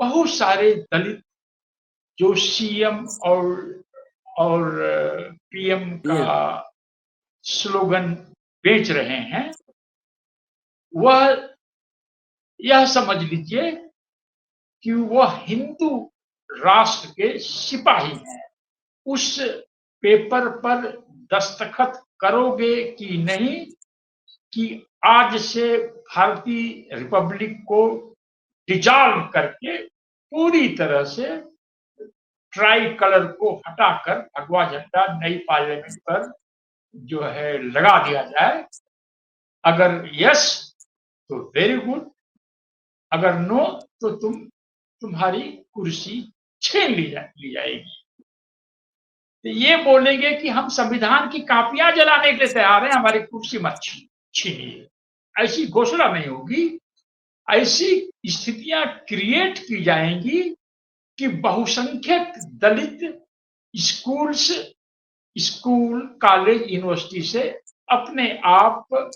बहुत सारे दलित जो सीएम और पीएम का ये स्लोगन बेच रहे हैं, वह यह समझ लीजिए कि वह हिंदू राष्ट्र के सिपाही हैं। उस पेपर पर दस्तखत करोगे कि नहीं कि आज से भारतीय रिपब्लिक को डिसॉल्व करके पूरी तरह से ट्राई कलर को हटाकर भगवा झंडा नई पार्लियामेंट पर जो है लगा दिया जाए। अगर यस तो वेरी गुड, अगर नो तो तुम्हारी कुर्सी छीन ली जाएगी। तो ये बोलेंगे कि हम संविधान की कापियां जलाने के लिए तैयार हैं, हमारी कुर्सी मत छीनिए, ऐसी घोषणा नहीं होगी। ऐसी स्थितियां क्रिएट की जाएंगी कि बहुसंख्यक दलित स्कूल्स स्कूल कॉलेज यूनिवर्सिटी से अपने आप बाहर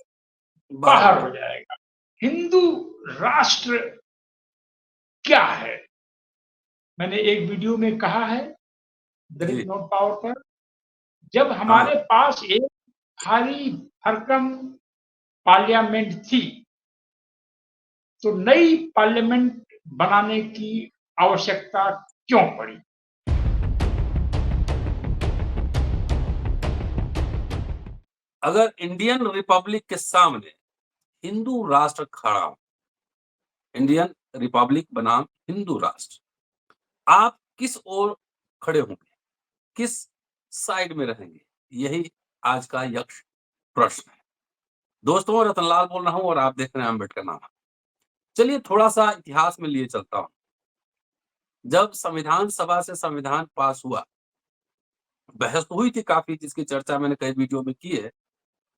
बाहर हो हो जाए। जाएगा। हिंदू राष्ट्र क्या है? मैंने एक वीडियो में कहा है दलित जी, नोट पावर पर, जब हाँ, हमारे पास एक भारी भरकम पार्लियामेंट थी तो नई पार्लियामेंट बनाने की आवश्यकता क्यों पड़ी? अगर इंडियन रिपब्लिक के सामने हिंदू राष्ट्र खड़ा हो, इंडियन रिपब्लिक बनाम हिंदू राष्ट्र, आप किस ओर खड़े होंगे? किस साइड में रहेंगे? यही आज का यक्ष प्रश्न है। दोस्तों, रतनलाल बोल रहा हूँ और आप देख रहे हैं अम्बेडकर नामा। चलिए थोड़ा-सा इतिहास में लिए चलता हूँ। जब संविधान सभा से संविधान पास हुआ, बहस तो हुई थी काफ़ी, जिसकी चर्चा मैंने कई वीडियो में की है।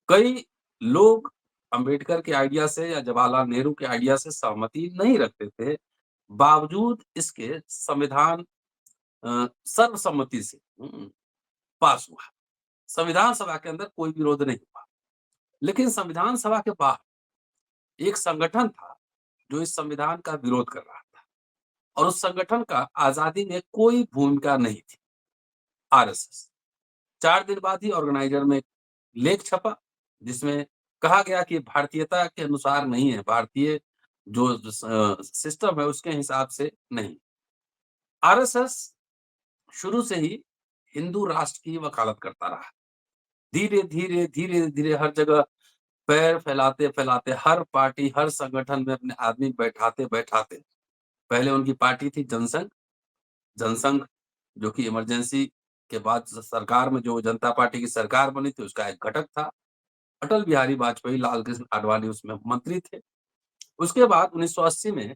कई लोग अम्बेडकर के आइडिया से या जवाहरलाल नेहरू के आइडिया से सहमति नहीं रखते थे। बावजूद इसके संविधान सर्वसम्मति से पास हुआ। संविधान सभा के अंदर कोई विरोध नहीं हुआ। लेकिन संविधान सभा के बाहर एक संगठन था जो इस संविधान का विरोध कर रहा था और उस संगठन का आज़ादी में कोई भूमिका नहीं थी, आरएसएस। 4 दिन बाद ही ऑर्गेनाइजर में एक लेख छपा जिसमें कहा गया कि भारतीयता के अनुसार नहीं है, भारतीय जो सिस्टम है उसके हिसाब से नहीं। आरएसएस शुरू से ही हिंदू राष्ट्र की वकालत करता रहा। धीरे-धीरे, धीरे-धीरे हर जगह पैर फैलाते-फैलाते हर पार्टी, हर संगठन में अपने आदमी बैठाते-बैठाते, पहले उनकी पार्टी थी जनसंघ, जनसंघ जो कि इमरजेंसी के बाद सरकार में जो जनता पार्टी की सरकार बनी थी उसका एक घटक था। अटल बिहारी वाजपेयी, लाल कृष्ण आडवाणी उसमें मंत्री थे। उसके बाद 1980 में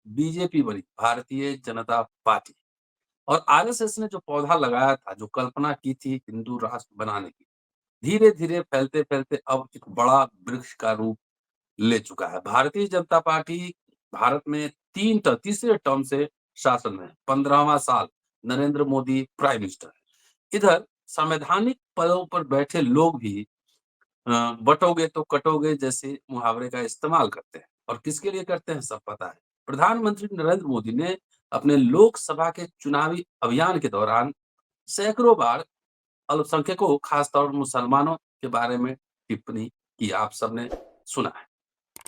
बीजेपी बनी, भारतीय जनता पार्टी। और आरएसएस ने जो पौधा लगाया था, जो कल्पना की थी हिंदू राष्ट्र बनाने की, धीरे-धीरे फैलते-फैलते अब एक बड़ा वृक्ष का रूप ले चुका है। भारतीय जनता पार्टी भारत में तीसरे टर्म से शासन में है, 15वां साल नरेंद्र मोदी प्राइम मिनिस्टर है। इधर संवैधानिक पदों पर बैठे लोग भी बटोगे तो कटोगे जैसे मुहावरे का इस्तेमाल करते हैं और किसके लिए करते हैं सब पता है। प्रधानमंत्री नरेंद्र मोदी ने अपने लोकसभा के चुनावी अभियान के दौरान सैकड़ों बार अल्पसंख्यकों, खासतौर पर मुसलमानों के बारे में टिप्पणी की, आप सबने सुना है।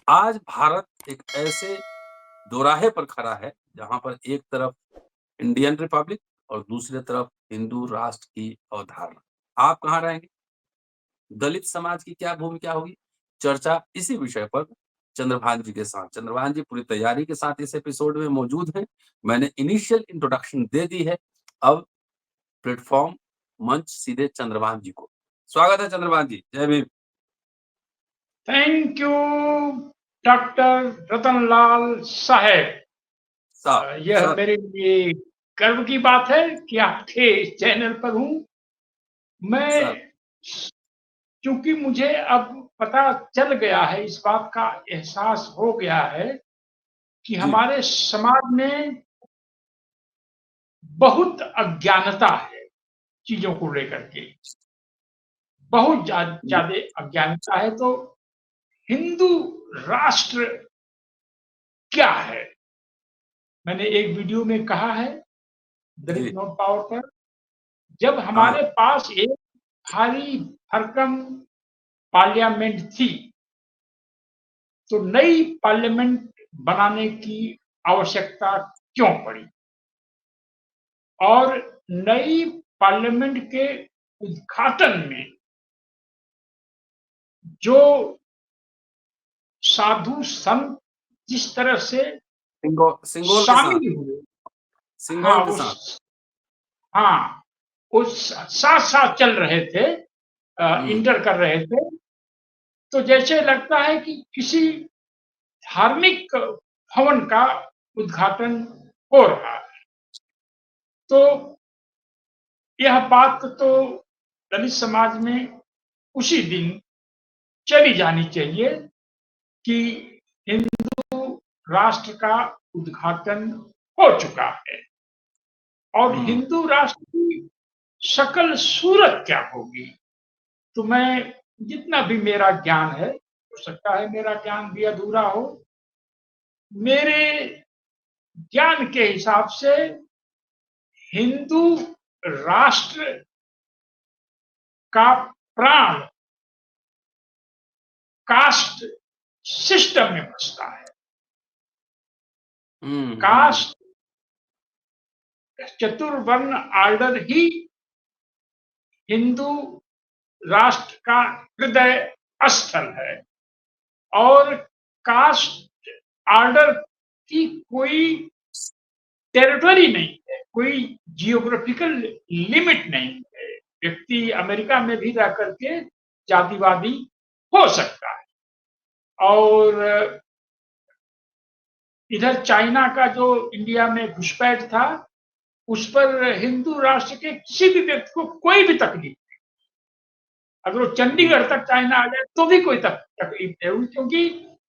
आज भारत एक ऐसे दोराहे पर खड़ा है जहां पर एक तरफ इंडियन रिपब्लिक और दूसरी तरफ हिंदू राष्ट्र की अवधारणा। आप कहाँ रहेंगे? दलित समाज की क्या भूमिका होगी? चर्चा इसी विषय पर चंद्रभान जी के साथ। चंद्रभान जी पूरी तैयारी के साथ इस एपिसोड में मौजूद हैं। मैंने इनिशियल इंट्रोडक्शन दे दी है। अब प्लेटफ़ॉर्म, मंच सीधे चंद्रभान जी को। स्वागत है चंद्रभान जी, जय Bhim. Thank you doctor Ratanlal Saheb. साहब, यह सर, मेरे लिए गर्व की बात है कि आपके चैनल पर हूँ सर, मैं। क्योंकि मुझे अब पता चल गया है, इस बात का एहसास हो गया है कि जी, हमारे समाज में बहुत अज्ञानता है चीजों को लेकर के, बहुत जी, ज्यादा अज्ञानता है। तो हिंदू राष्ट्र क्या है? मैंने एक वीडियो में कहा है दलित जी, नोट पावर पर, जब हाँ, हमारे पास एक भारी भरकम पार्लियामेंट थी, तो नई पार्लियामेंट बनाने की आवश्यकता क्यों पड़ी? और नई पार्लियामेंट के उद्घाटन में जो साधु संत जिस तरह से सिंगोल के साथ, शामिल हुए, सिंगोल हाँ, के साथ। हाँ, वो साथ-साथ चल रहे थे, हुँ, इंटर कर रहे थे, तो जैसे लगता है कि किसी धार्मिक भवन का उद्घाटन हो रहा है। तो यह बात तो दलित समाज में उसी दिन चली जानी चाहिए कि हिंदू राष्ट्र का उद्घाटन हो चुका है और हुँ, हिंदू राष्ट्र की शकल सूरत क्या होगी। तो मैं जितना भी मेरा ज्ञान है, हो सकता है मेरा ज्ञान भी अधूरा हो, मेरे ज्ञान के हिसाब से हिंदू राष्ट्र का प्राण कास्ट सिस्टम में बसता है। हुँ, हुँ, कास्ट चतुर्वर्ण ऑर्डर ही हिंदू राष्ट्र का हृदय स्थल है और कास्ट ऑर्डर की कोई टेरिटरी नहीं है, कोई जियोग्राफिकल लिमिट नहीं है। व्यक्ति अमेरिका में भी रह करके जातिवादी हो सकता है और इधर चाइना का जो इंडिया में घुसपैठ था, उस पर हिंदू राष्ट्र के किसी भी व्यक्ति को कोई भी तकलीफ, अगर वो हुँ, चंडीगढ़ तक चाइना आ जाए तो भी कोई तकलीफ नहीं होगी क्योंकि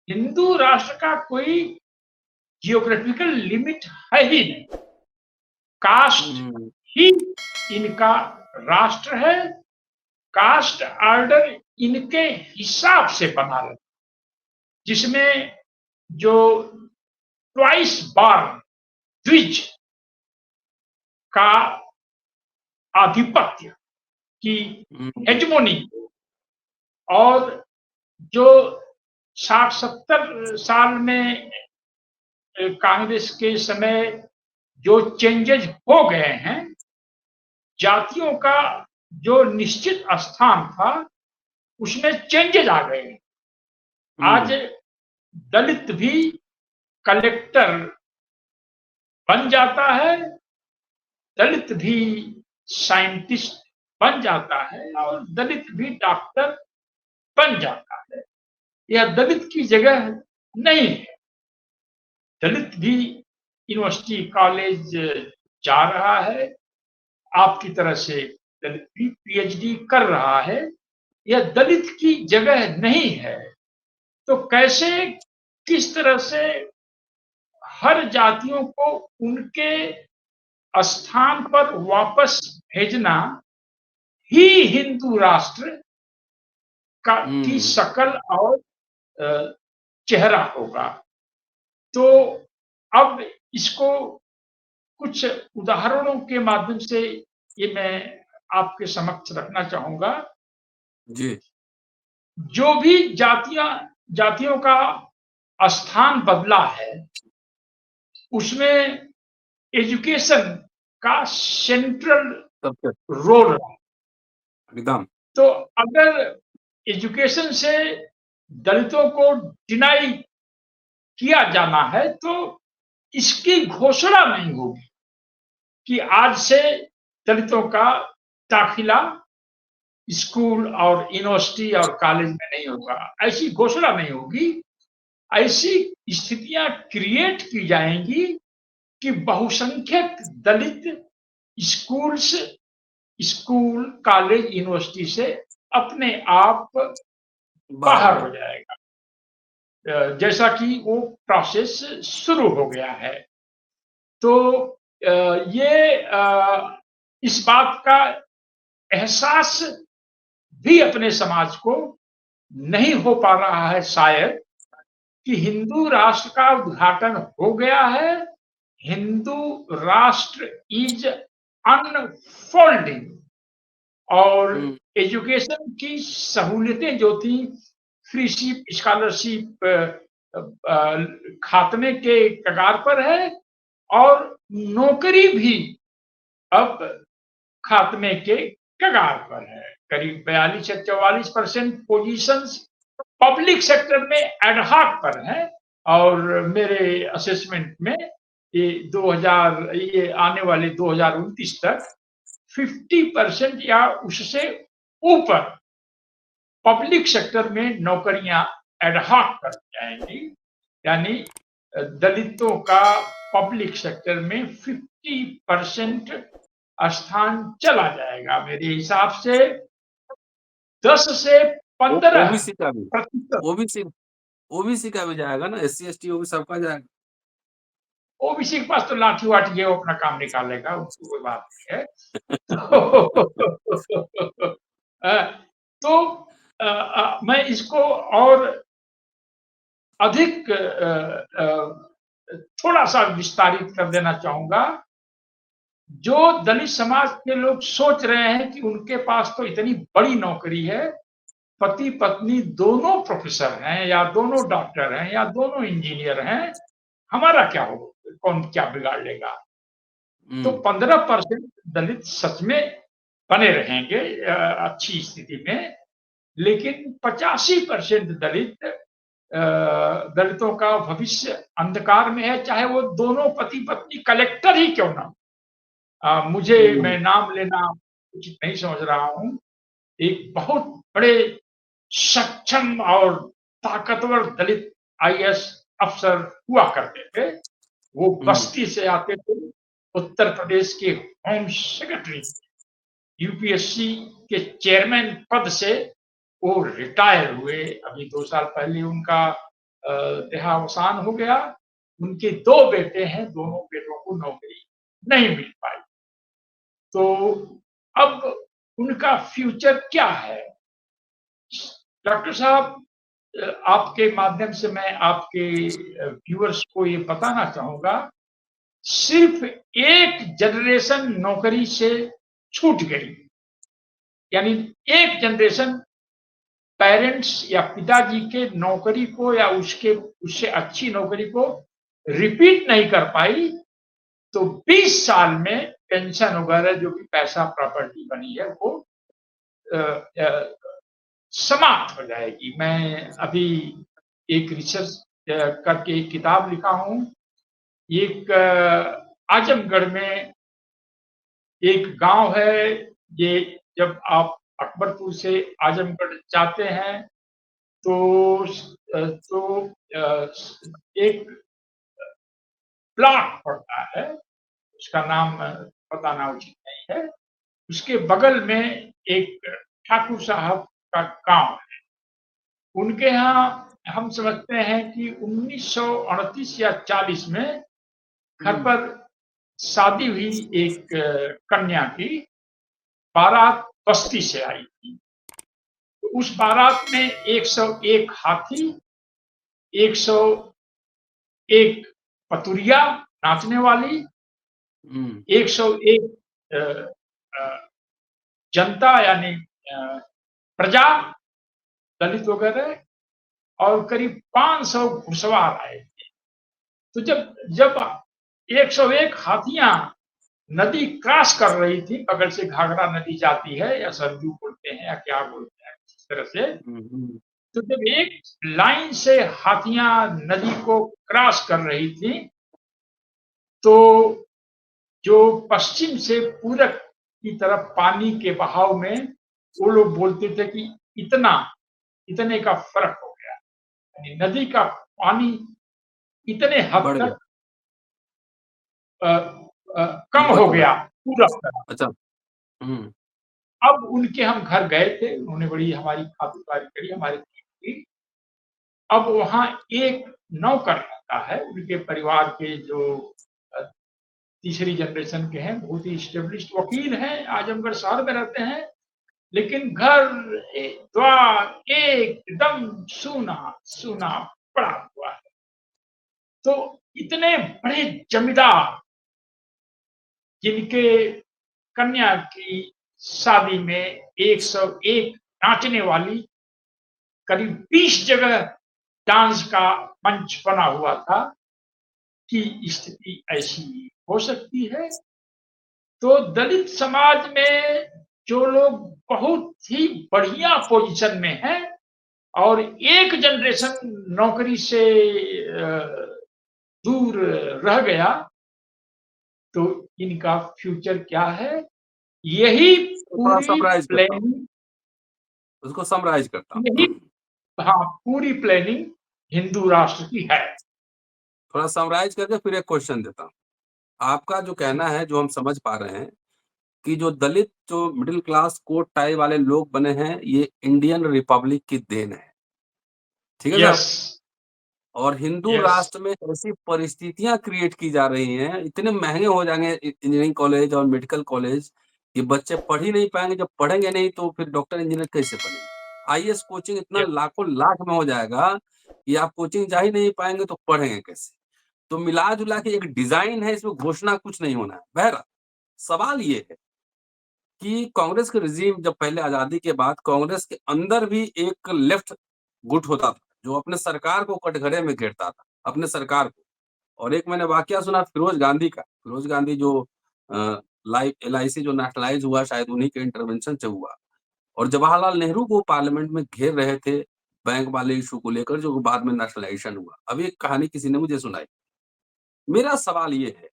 हिंदू राष्ट्र का कोई जियोग्राफिकल लिमिट है ही नहीं। कास्ट हुँ, ही इनका राष्ट्र है, कास्ट ऑर्डर इनके हिसाब से बना है, जिसमें जो ट्वाइस बार द्विज का आधिपत्य की हुँ, हेजमोनी और जो 60-70 साल में कांग्रेस के समय जो चेंजेज हो गए हैं, जातियों का जो निश्चित स्थान था, उसमें चेंजेज आ गए हैं। आज हुँ, दलित भी कलेक्टर बन जाता है, दलित भी साइंटिस्ट बन जाता है और दलित भी डॉक्टर बन जाता है। यह दलित की जगह नहीं है। दलित भी यूनिवर्सिटी, कॉलेज जा रहा है, आपकी तरह से दलित भी पीएचडी कर रहा है। यह दलित की जगह नहीं है। तो कैसे, किस तरह से हर जातियों को उनके स्थान पर वापस भेजना ही हिंदू राष्ट्र का की हुँ, शकल और चेहरा होगा। तो अब इसको कुछ उदाहरणों के माध्यम से ये मैं आपके समक्ष रखना चाहूँगा। जी, जो भी जातियों का स्थान बदला है, उसमें एजुकेशन का सेंट्रल सबसे रोल रहा। एकदम। तो अगर एजुकेशन से दलितों को डिनाई किया जाना है, तो इसकी घोषणा नहीं होगी कि आज से दलितों का दाखिला स्कूल और यूनिवर्सिटी और कॉलेज में नहीं होगा। ऐसी घोषणा नहीं होगी। ऐसी स्थितियां क्रिएट की जाएंगी कि बहुसंख्यक दलित स्कूल्स स्कूल, कॉलेज, यूनिवर्सिटी से अपने आप बाहर हो बाहर हो जाए। जाएगा। जैसा कि वो प्रोसेस शुरू हो गया है। तो इस बात का एहसास भी अपने समाज को नहीं हो पा रहा है शायद, कि हिंदू राष्ट्र का उद्घाटन हो गया है हिंदू राष्ट्र इज अनफोल्डिंग, और हुँ, एजुकेशन की सहूलियतें जो थी, फ्रीशिप, स्कॉलरशिप खात्मे के कगार पर है, और नौकरी भी अब खात्मे के कगार पर है। करीब 42 या 44% पोजीशंस पब्लिक सेक्टर में एडहॉक पर हैं, और मेरे असेसमेंट में ये आने वाले 2029 तक 50% या उससे ऊपर पब्लिक सेक्टर में नौकरियां एडहॉक कर जाएंगी। यानी दलितों का पब्लिक सेक्टर में 50% स्थान चला जाएगा। मेरे हिसाब से 10 से ओ 15 ओबीसी का भी प्रतिशत ओबीसी ओबीसी का भी जाएगा ना, एससी, एसटी, ओबीसी सबका जाएगा। ओबीसी के पास तो लाठी-वाठी है, वो अपना काम निकालेगा, उसकी कोई बात नहीं है। तो तो मैं इसको और अधिक थोड़ा-सा विस्तारित कर देना चाहूँगा। जो दलित समाज के लोग सोच रहे हैं कि उनके पास तो इतनी बड़ी नौकरी है, पति-पत्नी दोनों प्रोफ़ेसर हैं, या दोनों डॉक्टर हैं, या दोनों इंजीनियर हैं, हमारा क्या हो, कौन क्या बिगाड़ लेगा? तो हुँ, 15% दलित सच में बने रहेंगे अच्छी स्थिति में, लेकिन 85% दलितों का भविष्य अंधकार में है, चाहे वो दोनों पति-पत्नी कलेक्टर ही क्यों ना हो। हुँ, मैं नाम लेना उचित नहीं समझ रहा हूँ। एक बहुत बड़े सक्षम और ताकतवर दलित आईएएस अफ़सर हुआ करते थे। वो हुँ, बस्ती से आते थे, उत्तर प्रदेश के होम सेक्रेटरी, यूपीएससी के चेयरमैन पद से वो रिटायर हुए। अभी 2 साल पहले उनका देहावसान हो गया। उनके 2 बेटे हैं, दोनों बेटों को नौकरी नहीं मिल पाई। तो अब उनका फ्यूचर क्या है? डॉक्टर साहब, आपके माध्यम से मैं आपके व्यूअर्स को ये बताना चाहूँगा, सिर्फ़ एक जनरेशन नौकरी से छूट गई। यानी एक जनरेशन पेरेंट्स या पिताजी के नौकरी को या उससे अच्छी नौकरी को रिपीट नहीं कर पाई, तो 20 साल में पेंशन वगैरह जो भी पैसा प्रॉपर्टी बनी है वो अ अ, समाप्त हो जाएगी। मैं अभी एक रिसर्च करके एक किताब लिखा हूँ। एक आजमगढ़ में एक गाँव है, ये जब आप अकबरपुर से आजमगढ़ जाते हैं तो तो एक प्लॉट पड़ता है, उसका नाम बताना उचित नहीं है। उसके बगल में एक ठाकुर साहब का गाँव है। उनके यहाँ हम समझते हैं कि 1938 या 40 में घर हुँ, पर शादी हुई एक कन्या की, बारात बस्ती से आई थी। तो उस बारात में 101 हाथी, 101 पतुरिया नाचने वाली, हुँ, 101 अ अ, जनता, यानी अ, प्रजा, दलित वगैरह, और करीब 500 घुड़सवार आए। तो जब जब 101 हाथियाँ नदी क्रॉस कर रही थी, बगल से घाघरा नदी जाती है, या सरजू बोलते हैं या क्या बोलते हैं, इस तरह से। हुँ, हुँ, तो जब एक लाइन से हाथियाँ नदी को क्रॉस कर रही थी, तो जो पश्चिम से पूरब की तरफ पानी के बहाव में, वो लोग बोलते थे कि इतना इतने का फ़र्क हो गया। यानी नदी का पानी इतने हद बढ़ गया, तक अ कम ऊपर हो चला गया गया। पूरब तरफ। अच्छा, हुँ, अब उनके हम घर गए थे, उन्होंने बड़ी हमारी खातिरदारी करी, हमारी टीम की। अब वहाँ एक नौकर रहता है, उनके परिवार के जो अ, तीसरी जनरेशन के हैं, बहुत ही एस्टेब्लिश्ड वकील हैं, आजमगढ़ शहर में रहते हैं, लेकिन घर द्वार एकदम सूना-सूना पड़ा हुआ है। तो इतने बड़े जमींदार जिनके कन्या की शादी में 101 नाचने वाली, करीब 20 जगह डांस का मंच बना हुआ था, कि स्थिति ऐसी हो सकती है। तो दलित समाज में जो लोग बहुत ही बढ़िया पोजीशन में हैं और एक जनरेशन नौकरी से दूर रह गया, तो इनका फ्यूचर क्या है? यही थोड़ा पूरी समराइज करता हूँ, प्लानिंग, उसको समराइज करता यही हूँ। हाँ, पूरी प्लानिंग हिंदू राष्ट्र की है। थोड़ा समराइज करके फिर एक क्वेश्चन देता हूँ। आपका जो कहना है, जो हम समझ पा रहे हैं कि जो दलित, जो मिडिल क्लास कोट टाई वाले लोग बने हैं, ये इंडियन रिपब्लिक की देन है। ठीक है साहब? यस, और हिंदू यस, राष्ट्र में ऐसी परिस्थितियाँ क्रिएट की जा रही हैं, इतने महँगे हो जाएँगे इंजीनियरिंग कॉलेज और मेडिकल कॉलेज, कि बच्चे पढ़ ही नहीं पाएँगे। जब पढ़ेंगे नहीं तो फिर डॉक्टर, इंजीनियर कैसे बनेंगे? आईएएस कोचिंग इतना यस। लाखों लाख में हो जाएगा कि आप कोचिंग जा ही नहीं पाएँगे तो पढ़ेंगे कैसे? तो मिला-जुला के एक डिज़ाइन है, इसमें घोषणा कुछ नहीं होना है। बहरहाल, सवाल ये है कि कांग्रेस के रिजीम, जब पहले आज़ादी के बाद कांग्रेस के अंदर भी एक लेफ्ट गुट होता था, जो अपने सरकार को कटघरे में घेरता था, अपने सरकार को। और एक मैंने वाकया सुना फिरोज गांधी का। फिरोज गांधी जो लाइफ एलआईसी जो नेशनलाइज़ हुआ, शायद उन्हीं के इंटरवेंशन से हुआ। और जवाहरलाल नेहरू को पार्लियामेंट में घेर रहे थे, बैंक वाले इश्यू को लेकर, जो बाद में नेशनलाइज़ेशन हुआ। अभी एक कहानी किसी ने मुझे सुनाई। मेरा सवाल ये है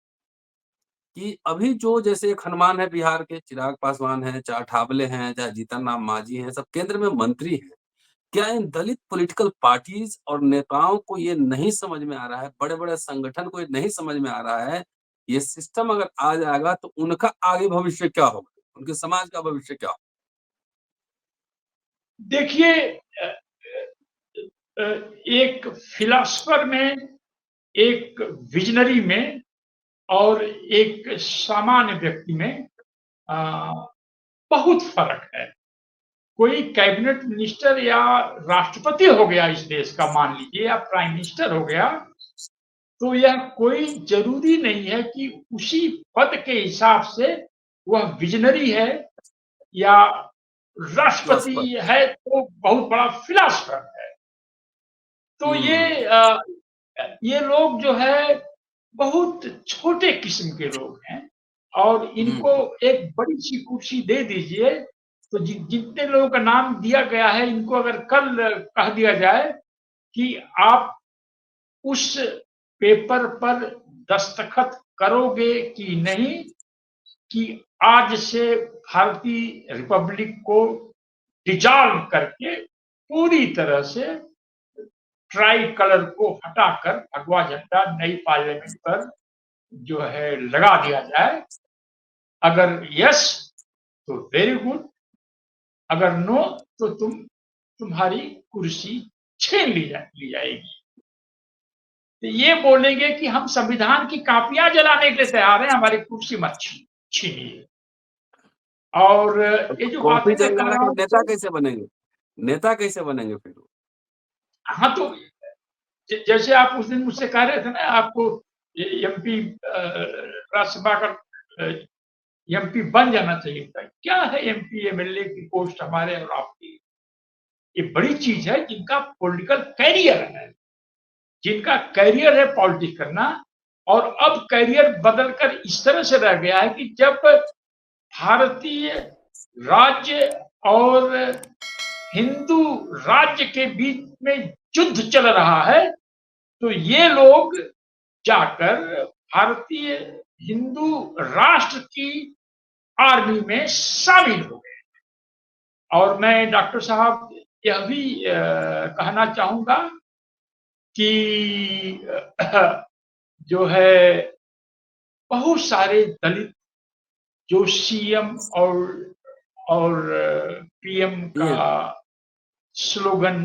कि अभी जो, जैसे एक हनुमान है बिहार के, चिराग पासवान हैं, चाहे अठावले हैं, चाहे जीतन राम मांझी हैं, सब केंद्र में मंत्री हैं। क्या इन दलित पॉलिटिकल पार्टीज और नेताओं को ये नहीं समझ में आ रहा है, बड़े-बड़े संगठन को ये नहीं समझ में आ रहा है, ये सिस्टम अगर आ जाएगा तो उनका आगे भविष्य क्या होगा? उनके समाज का भविष्य क्या होगा? देखिए, एक फिलॉसफर में, एक विजनरी में और एक सामान्य व्यक्ति में अ, बहुत फ़र्क है। कोई कैबिनेट मिनिस्टर या राष्ट्रपति हो गया इस देश का, मान लीजिए, या प्राइम मिनिस्टर हो गया, तो यह कोई ज़रूरी नहीं है कि उसी पद के हिसाब से वह विजनरी है, या फिलॉसफर। राष्ट्रपति है तो बहुत बड़ा फिलॉसफर है। तो हुँ, ये लोग जो है बहुत छोटे किस्म के लोग हैं, और हुँ, इनको एक बड़ी-सी कुर्सी दे दीजिए, तो जितने लोगों का नाम दिया गया है, इनको अगर कल कह दिया जाए कि आप उस पेपर पर दस्तखत करोगे कि नहीं, कि आज से भारतीय रिपब्लिक को डिसॉल्व करके पूरी तरह से ट्राई कलर को हटाकर भगवा झंडा नई पार्लियामेंट पर जो है लगा दिया जाए। अगर यस, तो वेरी गुड, अगर नो, तो तुम्हारी कुर्सी छीन ली जाएगी। तो ये बोलेंगे कि हम संविधान की कापियां जलाने के लिए तैयार हैं, हमारी कुर्सी मत छीनिए। और अब ये जो कॉपी बातें मैं जल कह जाने रहा के हूँ, बाद नेता कैसे बनेंगे? नेता कैसे बनेंगे फिर वो? हाँ, तो जैसे आप उस दिन मुझसे कह रहे थे ना, आपको एमपी राज्यसभा का एमपी बन जाना चाहिए था। क्या है एमपी एमएलए की पोस्ट हमारे और आपकी? ये बड़ी चीज है, जिनका पॉलिटिकल कैरियर है, जिनका कैरियर है पॉलिटिक्स करना। और अब कैरियर बदलकर इस तरह से रह गया है कि जब भारतीय राज्य और हिंदू राज्य के बीच में युद्ध चल रहा है, तो ये लोग जाकर भारतीय हिंदू राष्ट्र की आर्मी में शामिल हो गए। और मैं डॉक्टर साहब यह भी कहना चाहूँगा कि जो है, बहुत सारे दलित जो सीएम और पीएम का पीएम। स्लोगन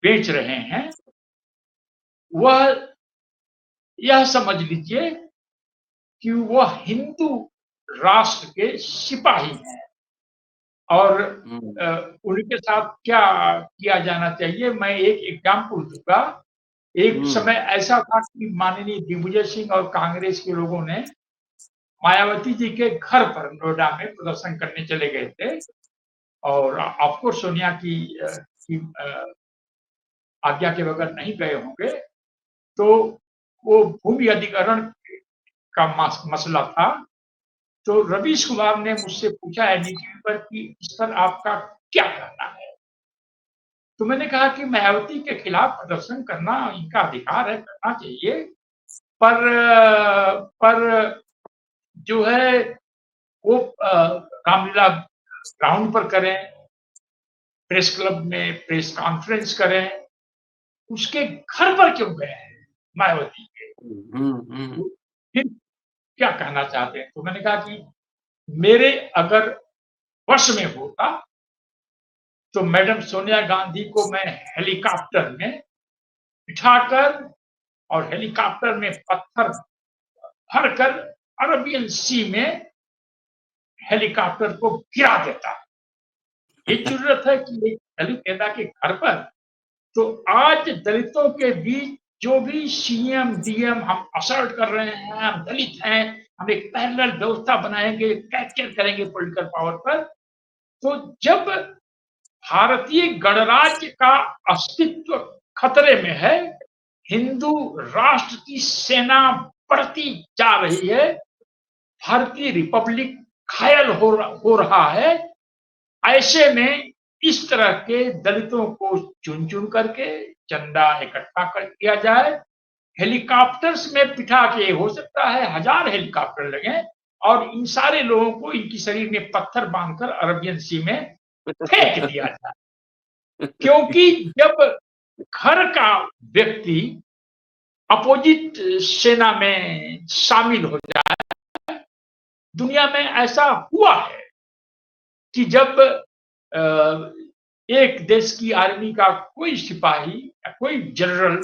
बेच रहे हैं, वह यह समझ लीजिए कि वह हिंदू राष्ट्र के सिपाही हैं। और हुँ, उनके साथ क्या किया जाना चाहिए, मैं एक एग्जाम्पल दूँगा। एक समय ऐसा था कि माननीय दिग्विजय सिंह और कांग्रेस के लोगों ने मायावती जी के घर पर नोएडा में प्रदर्शन करने चले गए थे और ऑफ कोर्स सोनिया की आज्ञा के बगैर नहीं गए होंगे। तो वो भूमि अधिग्रहण का मसला था। तो रवीश कुमार ने मुझसे पूछा एनडीटीवी पर कि इस पर आपका क्या कहना है? तो मैंने कहा कि मायावती के खिलाफ प्रदर्शन करना इनका अधिकार है, करना चाहिए। पर जो है वो रामलीला ग्राउंड पर करें, प्रेस क्लब में प्रेस कॉन्फ्रेंस करें, उसके घर पर क्यों गए हैं मायावती के? फिर क्या कहना चाहते हैं? तो मैंने कहा कि मेरे अगर वश में होता तो मैडम सोनिया गांधी को मैं हेलीकॉप्टर में बिठाकर और हेलीकॉप्टर में पत्थर भरकर अरबियन सी में हेलीकॉप्टर को गिरा देता। ये जरूरत है कि एक दलित नेता के घर पर। तो आज दलितों के बीच जो भी सीएम डीएम हम असर्ट कर रहे हैं, हम दलित हैं, हम एक पैरेलल व्यवस्था बनाएंगे, कैप्चर करेंगे पॉलिटिकल पावर पर। तो जब भारतीय गणराज्य का अस्तित्व खतरे में है, हिंदू राष्ट्र की सेना बढ़ती जा रही है, भारतीय रिपब्लिक घायल हो रहा है, ऐसे में इस तरह के दलितों को चुन चुन करके चंदा इकट्ठा कर किया जाए, हेलीकॉप्टर्स में बिठा के, हो सकता है 1000 हेलीकॉप्टर लगे और इन सारे लोगों को इनकी शरीर में पत्थर बांधकर अरबियन सी में फेंक दिया जाए। क्योंकि जब घर का व्यक्ति अपोजिट सेना में शामिल हो जाए, दुनिया में ऐसा हुआ है कि जब एक देश की आर्मी का कोई सिपाही या कोई जनरल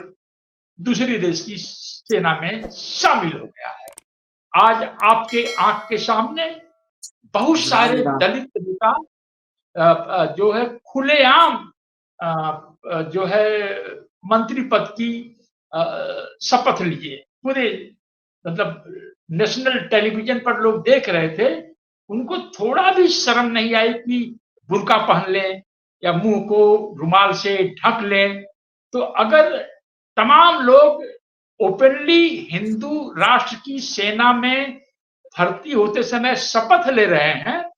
दूसरे देश की सेना में शामिल हो गया है। आज आपके आंख के सामने बहुत सारे दलित नेता जो है खुलेआम जो है मंत्री पद की शपथ लिए। पूरे मतलब नेशनल टेलीविजन पर लोग देख रहे थे, उनको थोड़ा भी शर्म नहीं आई कि बुर्का पहन लें या मुंह को रुमाल से ढक लें। तो अगर तमाम लोग ओपनली हिंदू राष्ट्र की सेना में भर्ती होते समय शपथ ले रहे हैं,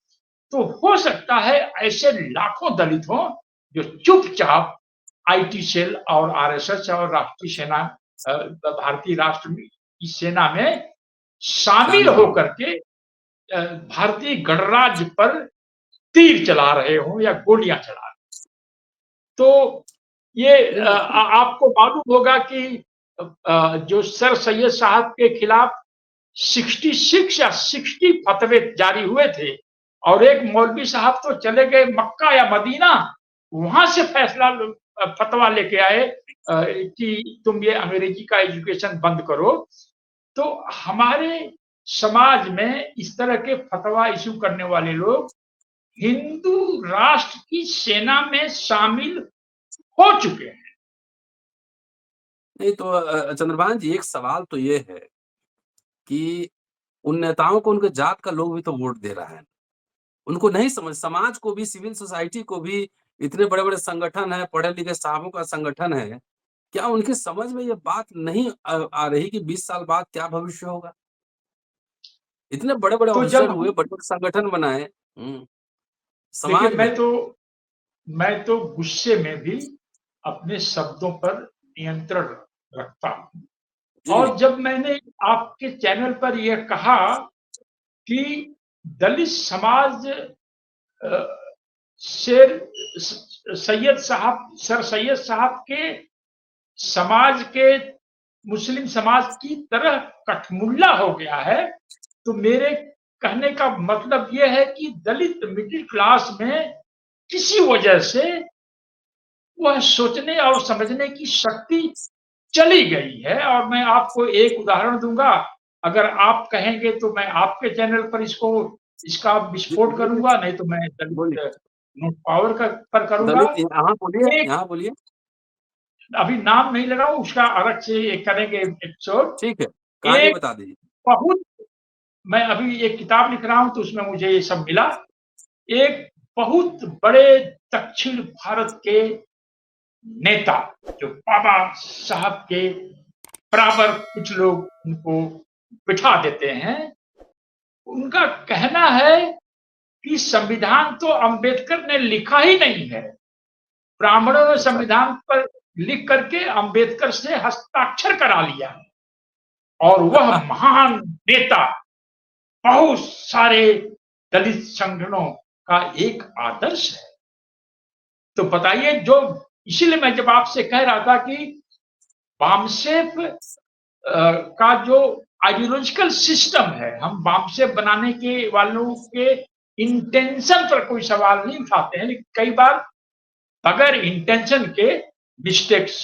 तो हो सकता है ऐसे लाखों दलित हों जो चुपचाप आईटी सेल और आरएसएस और राष्ट्रीय सेना भारतीय राष्ट्र की सेना में शामिल होकर के भारतीय गणराज्य पर तीर चला रहे हों या गोलियां चला रहे हों। तो ये आपको मालूम होगा कि जो सर सैयद साहब के खिलाफ 66 या 60 फतवे जारी हुए थे और एक मौलवी साहब तो चले गए मक्का या मदीना, वहां से फैसला फतवा लेके आए कि तुम ये अंग्रेजी का एजुकेशन बंद करो। तो हमारे समाज में इस तरह के फतवा इशू करने वाले लोग हिंदू राष्ट्र की सेना में शामिल हो चुके हैं। नहीं तो चंद्रभान जी, एक सवाल तो ये है कि उन नेताओं को उनके जात का लोग भी तो वोट दे रहा है। उनको नहीं समझ, समाज को भी, सिविल सोसाइटी को भी, इतने बड़े-बड़े संगठन हैं, पढ़े-लिखे साहबों का संगठन है, क्या उनकी समझ में ये बात नहीं आ रही कि 20 साल बाद क्या भविष्य होगा? इतने बड़े-बड़े तो ऑफिसर जब हुए, बड़े-बड़े संगठन बनाए। देखिए, समाज है। मैं तो गुस्से में भी अपने शब्दों पर नियंत्रण रखता हूं। जी, और जब मैंने आपके चैनल पर यह कहा कि दलित समाज शेर सर सैयद साहब के समाज के मुस्लिम समाज की तरह कठमुल्ला हो गया है, तो मेरे कहने का मतलब यह है कि दलित मिडिल क्लास में किसी वजह से वह सोचने और समझने की शक्ति चली गई है। और मैं आपको एक उदाहरण दूंगा, अगर आप कहेंगे तो मैं आपके चैनल पर इसका जी, विस्फोट बोलिए, करूंगा, नहीं तो मैं बोलिए। दलित नोट पावर पर करूंगा। दलित यहाँ बोलिए, एक यहाँ बोलिए। अभी नाम नहीं लगाऊँ, उसका अलग से एक करेंगे एपिसोड। ठीक है, कहानी एक बता दीजिए। बहुत मैं अभी एक किताब लिख रहा हूँ तो उसमें मुझे ये सब मिला। एक बहुत बड़े दक्षिण भारत के नेता, जो बाबा साहब के बराबर कुछ लोग उनको बिठा देते हैं। उनका कहना है कि संविधान तो अंबेडकर ने लिखा ही नहीं है। ब्राह्मणों ने अच्छा। संविधान पर लिख करके अंबेडकर से हस्ताक्षर करा लिया है, और वह महान नेता बहुत सारे दलित संगठनों का एक आदर्श है। तो बताइए, जो इसीलिए मैं जब आपसे कह रहा था कि बामसेफ का जो आइडियोलॉजिकल सिस्टम है, हम बामसेफ बनाने के वालों के इंटेंशन पर कोई सवाल नहीं उठाते हैं, लेकिन कई बार बगैर इंटेंशन के मिस्टेक्स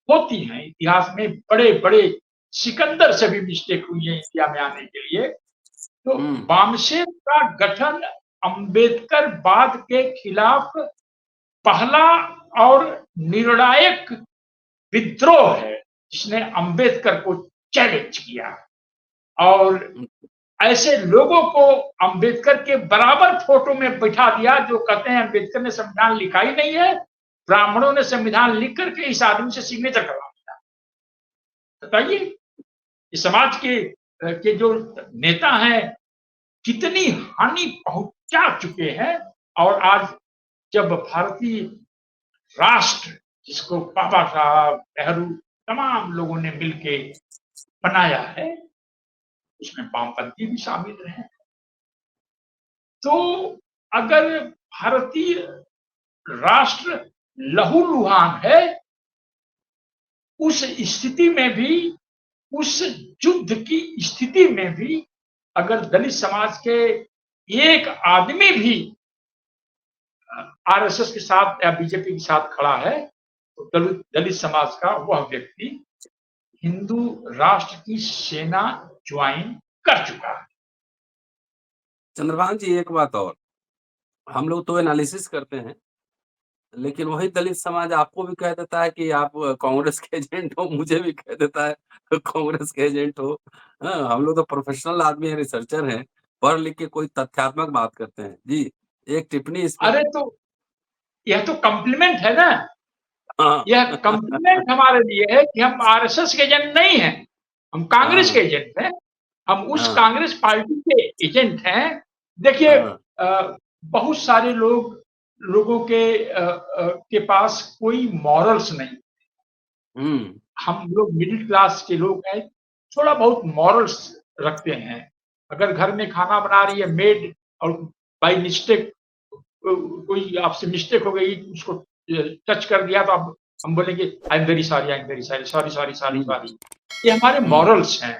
होती हैं। इतिहास में बड़े बड़े सिकंदर से भी मिस्टेक हुई है इंडिया में आने के लिए। तो हुँ, बामसेफ का गठन अंबेडकर वाद के खिलाफ पहला और निर्णायक विद्रोह है, जिसने अंबेडकर को चैलेंज किया। और हुँ, ऐसे लोगों को अंबेडकर के बराबर फोटो में बिठा दिया जो कहते हैं अंबेडकर ने संविधान लिखा ही नहीं है। ब्राह्मणों ने संविधान लिख करके इस आदमी से सिग्नेचर करवा दिया। बताइए, इस समाज के जो नेता हैं, कितनी हानि पहुंचा चुके हैं। और आज जब भारतीय राष्ट्र, जिसको बाबा साहब, नेहरू, तमाम लोगों ने मिलके बनाया है, उसमें वामपंथी भी शामिल रहे। तो अगर भारतीय राष्ट्र लहूलुहान है, उस स्थिति में भी, उस युद्ध की स्थिति में भी, अगर दलित समाज के एक आदमी भी आरएसएस के साथ या बीजेपी के साथ खड़ा है, तो दलित दलित समाज का वह व्यक्ति हिंदू राष्ट्र की सेना ज्वाइन कर चुका है। चंद्रभान जी एक बात और, हम लोग तो एनालिसिस करते हैं, लेकिन वही दलित समाज आपको भी कह देता है कि आप कांग्रेस के एजेंट हो, मुझे भी कह देता है कांग्रेस के एजेंट हो। हाँ, हम लोग तो प्रोफेशनल आदमी हैं, रिसर्चर हैं, पढ़ लिख के कोई तथ्यात्मक बात करते हैं। जी, एक टिप्पणी इस पे। अरे तो यह तो कॉम्प्लीमेंट है ना। हाँ। यह कॉम्प्लीमेंट हमारे लिए है कि हम आरएसएस के एजेंट नहीं हैं, हम कांग्रेस के हाँ, एजेंट हैं। हम उस हाँ, कांग्रेस पार्टी के एजेंट हैं। देखिए, हाँ। बहुत सारे लोगों के पास कोई मॉरल्स नहीं। हुँ, हम लोग मिडिल क्लास के लोग हैं, थोड़ा बहुत मॉरल्स रखते हैं। अगर घर में खाना बना रही है मेड, और बाय मिस्टेक कोई आपसे मिस्टेक हो गई, उसको टच कर दिया, तो आप हम बोलेंगे I am very sorry, I am very sorry, sorry sorry sorry hmm, sorry. ये हमारे हुँ, मॉरल्स हैं।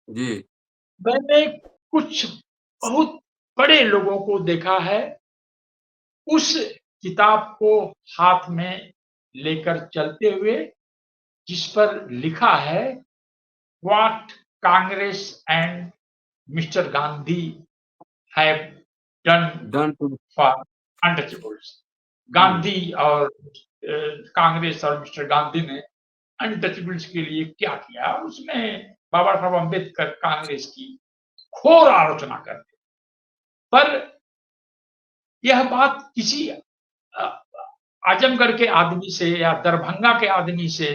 जी, मैंने कुछ बहुत बड़े लोगों को देखा है, उस किताब को हाथ में लेकर चलते हुए, जिस पर लिखा है what Congress and mister Gandhi have done done to for untouchables. हुँ, गांधी और कांग्रेस और मिस्टर गांधी ने अनटचेबल्स के लिए क्या किया, उसमें बाबा साहब अम्बेडकर कांग्रेस की घोर आलोचना करते। पर यह बात किसी आजमगढ़ के आदमी से या दरभंगा के आदमी से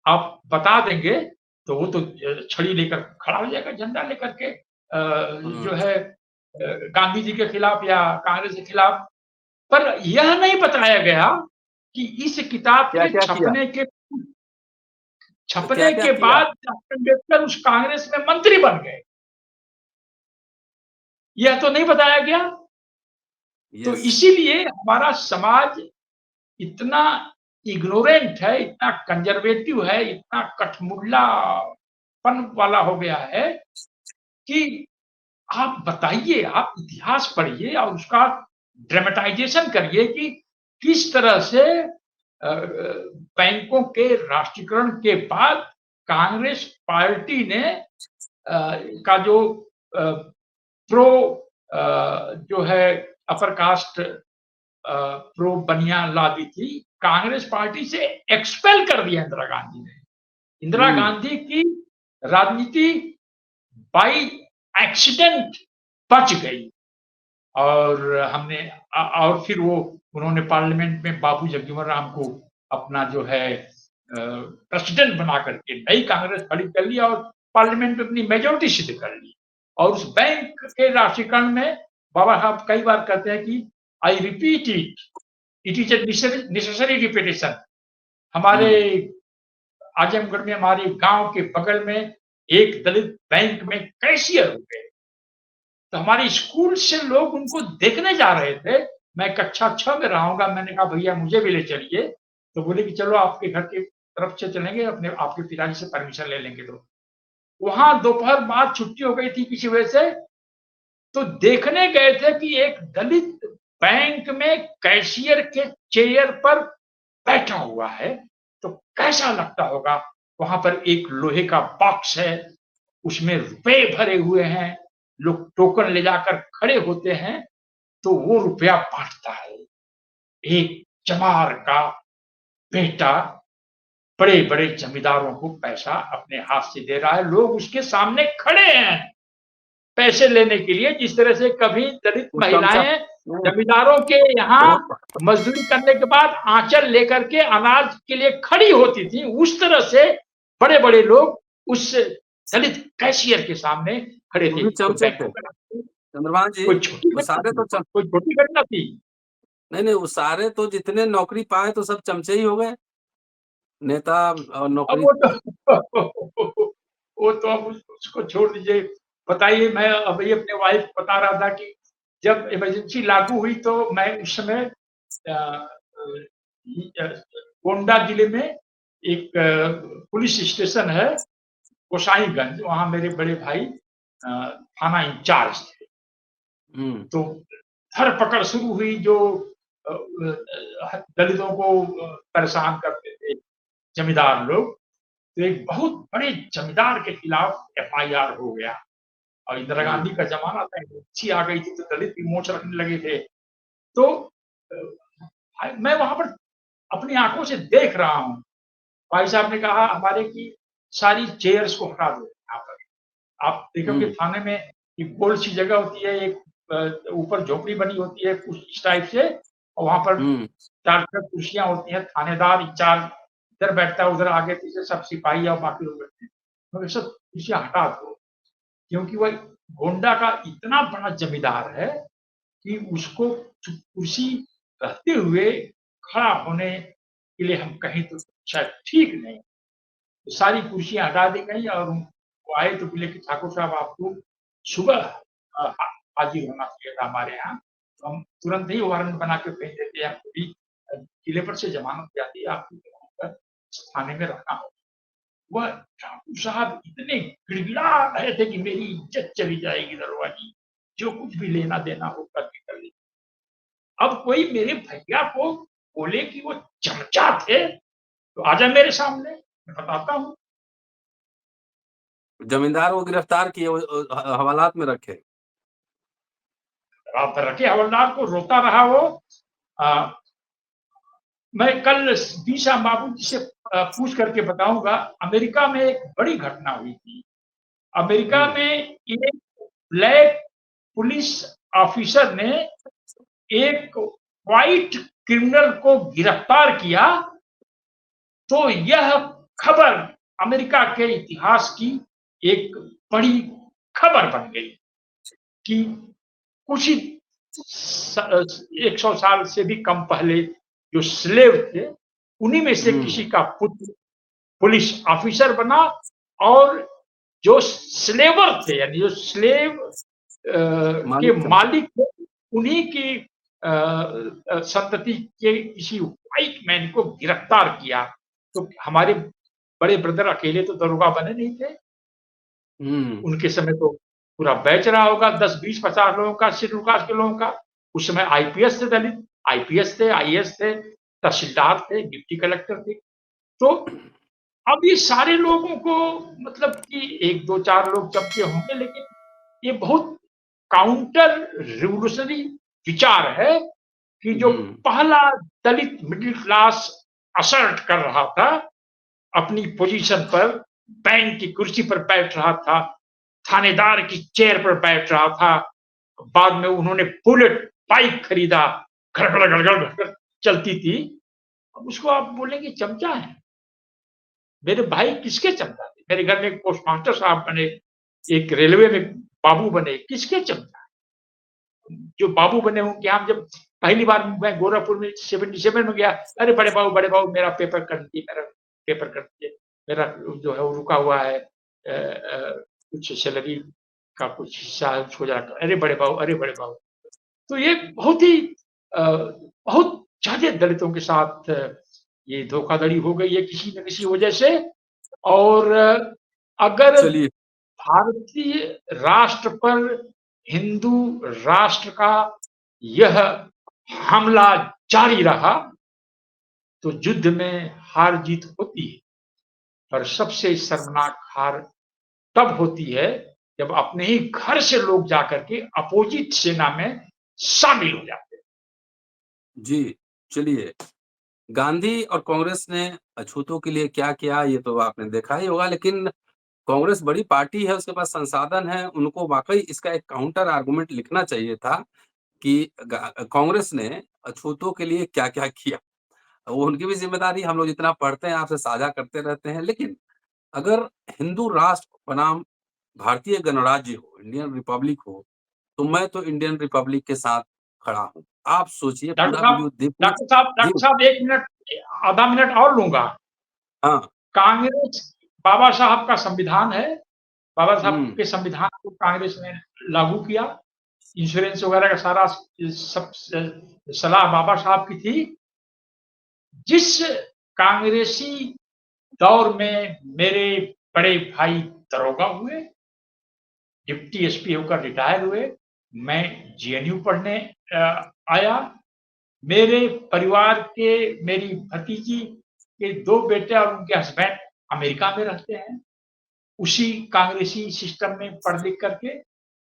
आप बता देंगे, तो वो तो छड़ी लेकर खड़ा हो जाएगा, झंडा लेकर के हुँ। जो है गांधी जी के खिलाफ या कांग्रेस के खिलाफ। पर यह नहीं बताया गया कि इस किताब के क्या-क्या किया? छपने क्या-क्या के किया? बाद डॉक्टर अम्बेडकर उस कांग्रेस में मंत्री बन गए। यह तो नहीं बताया गया। तो यस। इसीलिए हमारा समाज इतना इग्नोरेंट है, इतना कंजर्वेटिव है, इतना कठमुल्लापन वाला हो गया है कि आप बताइए, आप इतिहास पढ़िए और उसका ड्रामेटाइजेशन करिए कि किस तरह से बैंकों के राष्ट्रीयकरण के बाद कांग्रेस पार्टी ने का जो प्रो जो है अपर कास्ट प्रो बनिया ला दी थी, कांग्रेस पार्टी से एक्सपेल कर दिया इंदिरा गांधी ने। इंदिरा हम्म। गांधी की राजनीति बाय एक्सीडेंट बच गई और हमने और फिर वो उन्होंने पार्लियामेंट में बाबू जगजीवन राम को अपना जो है प्रेसिडेंट बना करके नई कांग्रेस खड़ी कर ली और पार्लियामेंट में अपनी मेजोरिटी सिद्ध कर ली। और उस बैंक के राष्ट्रीयकरण में बाबा साहब कई बार कहते हैं कि I repeat it is a necessary repetition. हमारे आजमगढ़ में हमारे गांव के बगल में एक दलित बैंक में कैशियर हुए, तो हमारे स्कूल से लोग उनको देखने जा रहे थे। मैं कक्षा 6 में रहूंगा, मैंने कहा भैया मुझे भी ले चलिए, तो बोले कि चलो आपके घर की तरफ से चलेंगे, अपने आपके पिताजी से परमिशन ले लेंगे। तो वहां दोपहर बाद छुट्टी हो गई थी किसी वजह से, तो देखने गए थे कि एक दलित बैंक में कैशियर के चेयर पर बैठा हुआ है, तो कैसा लगता होगा। वहां पर एक लोहे का बॉक्स है, उसमें रुपए भरे हुए हैं, लोग टोकन ले जाकर खड़े होते हैं, तो वो रुपया बांटता है। एक चमार का बेटा बड़े-बड़े जमींदारों को पैसा अपने हाथ से दे रहा है, लोग उसके सामने खड़े हैं पैसे लेने के लिए। जिस तरह से कभी दलित महिलाएं जमींदारों के यहाँ मजदूरी करने के बाद आंचल लेकर के अनाज के लिए खड़ी होती थी, उस तरह से बड़े-बड़े लोग उस दलित कैशियर के सामने खड़े थे। चंद्रभान जी, कोई छोटी वो सारे तो कोई छोटी घटना थी? नहीं, वो सारे तो जितने नौकरी पाए तो सब चमचे ही हो गए। नेता और अब नौकरी। वो तो अब उसको छोड़ दीजिए। बताइए, मैं अभी अपने वाइफ को बता रहा था कि जब इमरजेंसी लागू हुई तो मैं उस समय गोंडा जिले में एक पुलिस स्टेशन है गोसाईगंज, वहाँ मेरे बड़े भाई थाना इंचार्ज थे। तो धरपकड़ शुरू हुई, जो दलितों को परेशान करते थे जमींदार लोग। तो एक बहुत बड़े जमींदार के खिलाफ एफआईआर हो गया और इंदिरा गांधी का जमाना था, इमरजेंसी आ गई थी, तो दलित भी मोर्चा रखने लगे थे। तो मैं वहां पर अपनी आंखों से देख रहा हूँ, भाई साहब ने कहा हमारे की सारी चेयर्स को हटा दो यहाँ पर। आप देखोगे थाने में एक गोल सी जगह होती है, एक ऊपर झोपड़ी बनी होती है कुछ इस टाइप से, और वहां पर 4-5 कुर्सियां होती हैं, थानेदार इंचार्ज इधर बैठता है, उधर आगे पीछे सब सिपाही और बाकी लोग बैठते हैं। तो सब कुर्सियां हटा दो, क्योंकि वह गोंडा का इतना बड़ा जमींदार है कि उसको कुर्सी रहते हुए खड़ा होने के लिए हम कहें तो शायद ठीक नहीं। तो सारी कुर्सियां हटा दी गई और वो आए तो बोले कि ठाकुर साहब आपको सुबह हाजिर होना चाहिए था हमारे यहाँ। तो हम तुरंत ही वारंट बना के भेज देते हैं, आपको भी किले पर से जमानत जाती है, आपको थाने में रहना होगा। वह ठाकुर साहब इतने गिड़गिड़ा रहे थे कि मेरी इज्जत चली जाएगी दरवाजी, जो कुछ भी लेना देना हो करके कर ली। अब कोई मेरे भैया को बोले कि वो चमचा थे, तो आजा मेरे सामने, मैं बताता हूँ। जमींदार को गिरफ्तार किए, हवालात में रखे। रात रखे हवलदार को, रोता रहा वो। मैं कल बीसा बाबू जी से पूछ करके बताऊंगा। अमेरिका में एक बड़ी घटना हुई थी। अमेरिका में एक ब्लैक पुलिस ऑफिसर ने एक व्हाइट क्रिमिनल को गिरफ्तार किया, तो यह खबर अमेरिका के इतिहास की एक बड़ी खबर बन गई कि कुछ ही 100 साल से भी कम पहले जो स्लेव थे, उन्हीं में से किसी का पुत्र पुलिस ऑफिसर बना, और जो स्लेवर थे यानी जो स्लेव के मालिक थे, उन्हीं की संतति के किसी व्हाइट मैन को गिरफ्तार किया। तो हमारे बड़े ब्रदर अकेले तो दरोगा बने नहीं थे, उनके समय तो पूरा बैच रहा होगा 10, 20, 50 लोगों का, शेड्यूल कास्ट के लोगों का। उस समय आईपीएस थे, दलित आईपीएस थे, आईएएस थे, तहसीलदार थे, डिप्टी कलेक्टर थे। तो अब ये सारे लोगों को मतलब कि 1, 2, 4 लोग चमके होंगे, लेकिन ये बहुत काउंटर रिवोल्यूशनरी विचार है कि जो पहला दलित मिडिल क्लास असर्ट कर रहा था अपनी पोजीशन पर, बैंक की कुर्सी पर बैठ रहा था, थानेदार की चेयर पर बैठ रहा था, बाद में उन्होंने बुलेट बाइक खरीदा, गड़गड़ गड़गड़ गड़गड़ चलती थी, अब उसको आप बोलेंगे चमचा है। मेरे भाई किसके चमचा थे? मेरे घर में एक पोस्ट मास्टर साहब बने, एक रेलवे में बाबू बने, किसके चमचा? जो बाबू बने होंगे। हम जब पहली बार मैं गोरखपुर में 77 में गया, अरे बड़े बाबू मेरा पेपर कर दीजिए, मेरा पेपर कर दीजिए, मेरा जो है वो रुका हुआ है, कुछ सैलरी का कुछ हिस्सा है उसको जरा, अरे बड़े बाबू। तो ये बहुत ज्यादा दलितों के साथ ये धोखाधड़ी हो गई है किसी न किसी वजह से। और अगर चलिए भारतीय राष्ट्र पर हिंदू राष्ट्र का यह हमला जारी रहा तो युद्ध में हार जीत होती है, पर सबसे शर्मनाक हार तब होती है जब अपने ही घर से लोग जाकर के अपोजिट सेना में शामिल हो जाते हैं। जी, चलिए गांधी और कांग्रेस ने अछूतों के लिए क्या किया ये तो आपने देखा ही होगा, लेकिन कांग्रेस बड़ी पार्टी है, उसके पास संसाधन है, उनको वाक़ई इसका एक काउंटर आर्गुमेंट लिखना चाहिए था कि कांग्रेस ने अछूतों के लिए क्या-क्या किया। वो उनकी भी ज़िम्मेदारी हम लोग जितना पढ़ते हैं आपसे साझा करते रहते हैं, लेकिन अगर हिंदू राष्ट्र बनाम भारतीय गणराज्य हो, इंडियन रिपब्लिक हो, तो मैं तो इंडियन रिपब्लिक के साथ खड़ा हूँ। आप सोचिए डॉक्टर पूरा साहब वीडियो देखिए। डॉक्टर साहब जी, डॉक्टर साहब 1 मिनट, आधा मिनट और लूँगा। हाँ, कांग्रेस बाबा साहब का संविधान है, बाबा साहब हुँ, के संविधान को कांग्रेस ने लागू किया, इंश्योरेंस वगैरह का सारा सब सलाह बाबा साहब की थी। जिस कांग्रेसी दौर में मेरे बड़े भाई दरोगा हुए, डिप्टी एसपी होकर रिटायर हुए, मैं जेएनयू पढ़ने आया। मेरे परिवार के, मेरी भतीजी के 2 बेटे और उनके हस्बैंड अमेरिका में रहते हैं। उसी कांग्रेसी सिस्टम में पढ़ लिख करके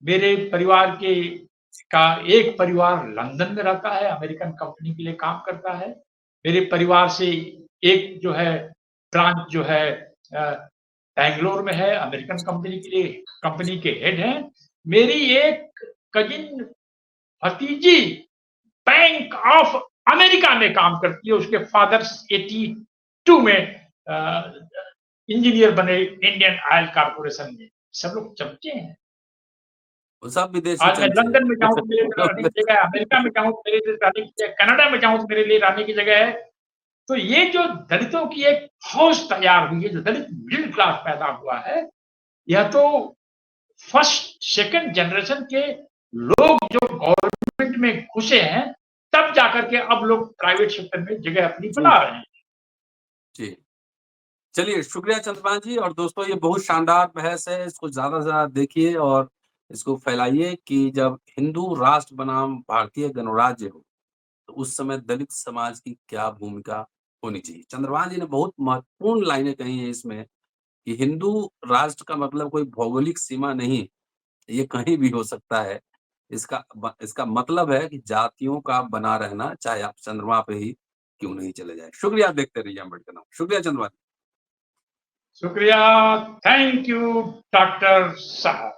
मेरे परिवार के का एक परिवार लंदन में रहता है, अमेरिकन कंपनी के लिए काम करता है। मेरे परिवार से एक जो है ब्रांच जो है बैंगलोर में है, अमेरिकन कंपनी के लिए कंपनी के हेड हैं। मेरी एक कजिन भतीजी बैंक ऑफ अमेरिका में काम करती है, उसके फादर 82 में इंजीनियर बने इंडियन ऑयल कॉर्पोरेशन में। सब लोग चमचे हैं। वो सब विदेशी आज मैं चमचे लंदन में जाऊँ तो मेरे लिए रहने हैं। की जगह है, अमेरिका में जाऊँ तो मेरे लिए रहने की जगह, कनाडा में जाऊँ तो मेरे लिए रहने की जगह है। तो ये जो दलितों की एक फौज तैयार हुई है, जो दलित मिडिल क्लास पैदा हुआ है, यह तो फर्स्ट सेकंड जनरेशन के लोग जो गवर्नमेंट में घुसे हैं, तब जाकर के अब लोग प्राइवेट सेक्टर में जगह अपनी जी, बना रहे हैं। जी। चलिए, शुक्रिया चंद्रपाल जी। और दोस्तों ये बहुत शानदार बहस है, इसको ज़्यादा से ज़्यादा देखिए और इसको फैलाइए कि जब हिंदू राष्ट्र बनाम भारतीय गणराज्य हो, तो उस समय दलित समाज की क्या भूमिका होनी चाहिए। चंद्रपाल जी ने बहुत महत्वपूर्ण लाइनें कही हैं इसमें कि हिंदू राष्ट्र का मतलब कोई भौगोलिक सीमा नहीं, ये कहीं भी हो सकता है। इसका मतलब है कि जातियों का बना रहना, चाहे आप चंद्रमा पे ही क्यों नहीं चले जाएँ। शुक्रिया, देखते रहिए अम्बेडकर नामा। शुक्रिया चंद्रपाल। शुक्रिया, थैंक यू डॉक्टर साहब।